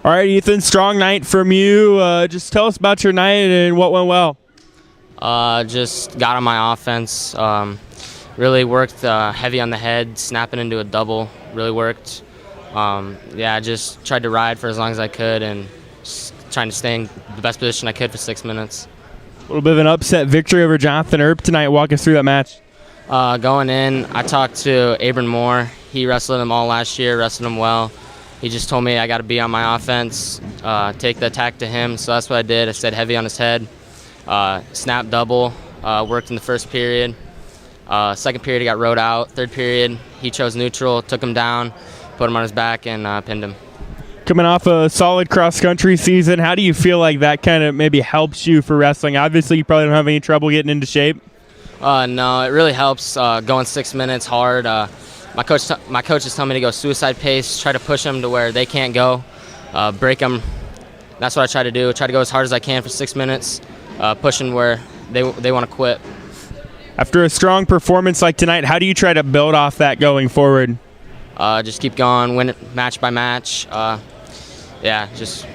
All right, Ethan, strong night from you. Just tell us about your night and what went well. Just got on my offense. Really worked heavy on the head, snapping into a double. Really worked. Yeah, just tried to ride for as long as I could and just trying to stay in the best position I could for 6 minutes. A little bit of an upset victory over Jonathan Earp tonight. Walk us through that match. Going in, I talked to Abram Moore. He wrestled him all last year, wrestled him well. He just told me I got to be on my offense, take the attack to him. So that's what I did. I stayed heavy on his head, snap double, worked in the first period. Second period, he got rode out. Third period, he chose neutral, took him down, put him on his back, and pinned him. Coming off a solid cross-country season, how do you feel like that kind of maybe helps you for wrestling? Obviously, you probably don't have any trouble getting into shape. No, it really helps going 6 minutes hard. My coaches tell me to go suicide pace, try to push them to where they can't go, break them. That's what I try to do. Try to go as hard as I can for 6 minutes, pushing where they want to quit. After a strong performance like tonight, how do you try to build off that going forward? Just keep going, win it match by match. Yeah, just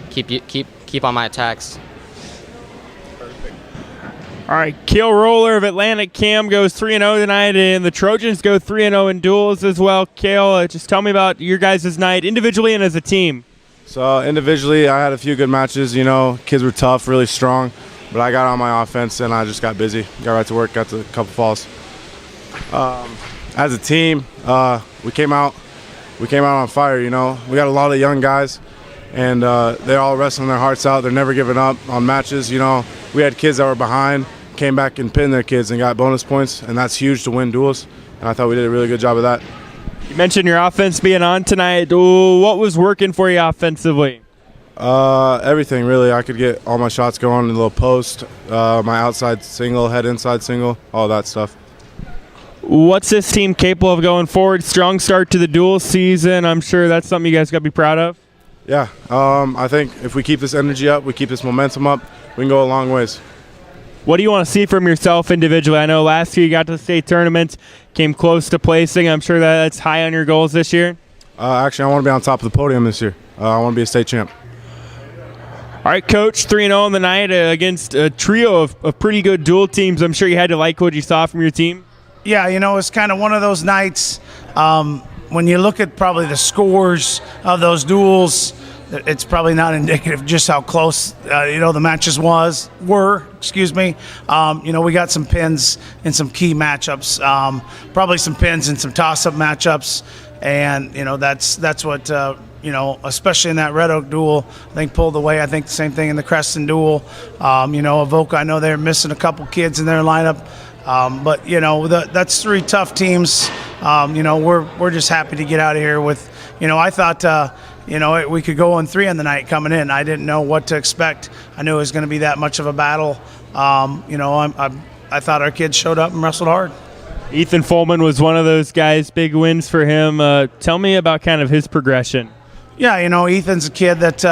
keep on my attacks. All right, Kale Roller of Atlantic Cam goes 3-0 tonight, and the Trojans go 3-0 in duels as well. Kale, just tell me about your guys' night individually and as a team. So individually, I had a few good matches. You know, kids were tough, really strong, but I got on my offense and I just got busy. Got right to work, got to a couple falls. As a team, we came out on fire. You know, we got a lot of young guys, and they're all wrestling their hearts out. They're never giving up on matches. You know, we had kids that were behind, came back and pinned their kids and got bonus points, and that's huge to win duels. And I thought we did a really good job of that. You mentioned your offense being on tonight. What was working for you offensively? Everything, really. I could get all my shots going in the little post, my outside single, head inside single, all that stuff. What's this team capable of going forward? Strong start to the dual season. I'm sure that's something you guys got to be proud of. Yeah, I think if we keep this energy up, we keep this momentum up, we can go a long ways. What do you want to see from yourself individually? I know last year you got to the state tournament, came close to placing. I'm sure that's high on your goals this year. Actually, I want to be on top of the podium this year. I want to be a state champ. All right, Coach, 3-0 on the night against a trio of pretty good dual teams. I'm sure you had to like what you saw from your team. Yeah, you know, it's kind of one of those nights when you look at probably the scores of those duels, it's probably not indicative just how close, the matches were. You know, we got some pins in some key matchups, probably some pins in some toss-up matchups, and, you know, that's what, especially in that Red Oak duel, I think pulled away. I think the same thing in the Creston duel. Avoca, I know they're missing a couple kids in their lineup. But, you know, that's three tough teams. We're just happy to get out of here with, I thought, we could go on 3 on the night coming in. I didn't know what to expect. I knew it was going to be that much of a battle. I thought our kids showed up and wrestled hard. Ethan Folman was one of those guys, big wins for him. Tell me about kind of his progression. Yeah, Ethan's a kid that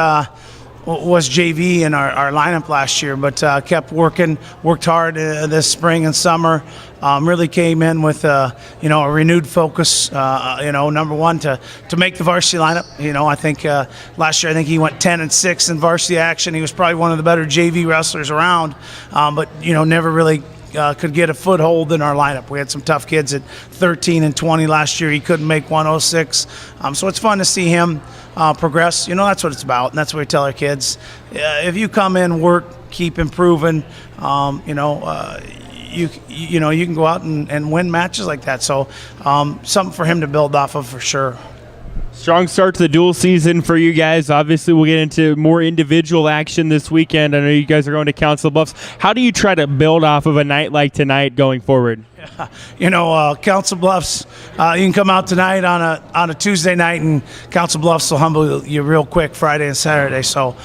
was JV in our lineup last year, but kept worked hard this spring and summer. Really came in with a renewed focus. Number one to make the varsity lineup. I think last year he went 10-6 in varsity action. He was probably one of the better JV wrestlers around, but never really could get a foothold in our lineup. We had some tough kids at 13 and 20 last year. He couldn't make 106. So it's fun to see him progress. That's what it's about, and that's what we tell our kids. If you come in, work, keep improving, you can go out and win matches like that. So something for him to build off of for sure. Strong start to the dual season for you guys. Obviously, we'll get into more individual action this weekend. I know you guys are going to Council Bluffs. How do you try to build off of a night like tonight going forward? Council Bluffs, you can come out tonight on a Tuesday night, and Council Bluffs will humble you real quick Friday and Saturday. So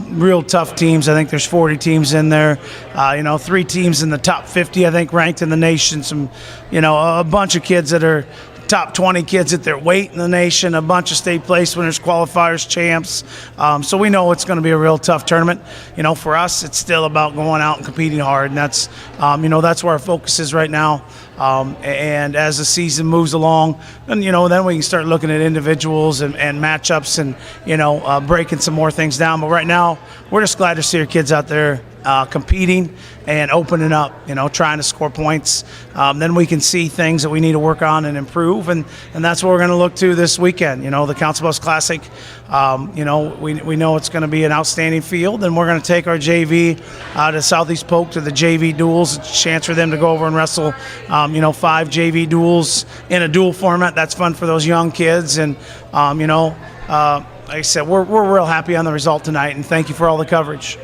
real tough teams. I think there's 40 teams in there. 3 teams in the top 50, I think, ranked in the nation. Some, a bunch of kids that are top 20 kids at their weight in the nation, a bunch of state place winners, qualifiers, champs. So we know it's going to be a real tough tournament. For us, it's still about going out and competing hard, and that's that's where our focus is right now. And as the season moves along, then then we can start looking at individuals and matchups and breaking some more things down. But right now, we're just glad to see our kids out there competing and opening up, trying to score points. Then we can see things that we need to work on and improve, and that's what we're going to look to this weekend. The Council Bluffs Classic, we know it's going to be an outstanding field, and we're going to take our JV to Southeast Polk to the JV duels. It's a chance for them to go over and wrestle, 5 JV duels in a dual format. That's fun for those young kids, and like I said, we're real happy on the result tonight, and thank you for all the coverage.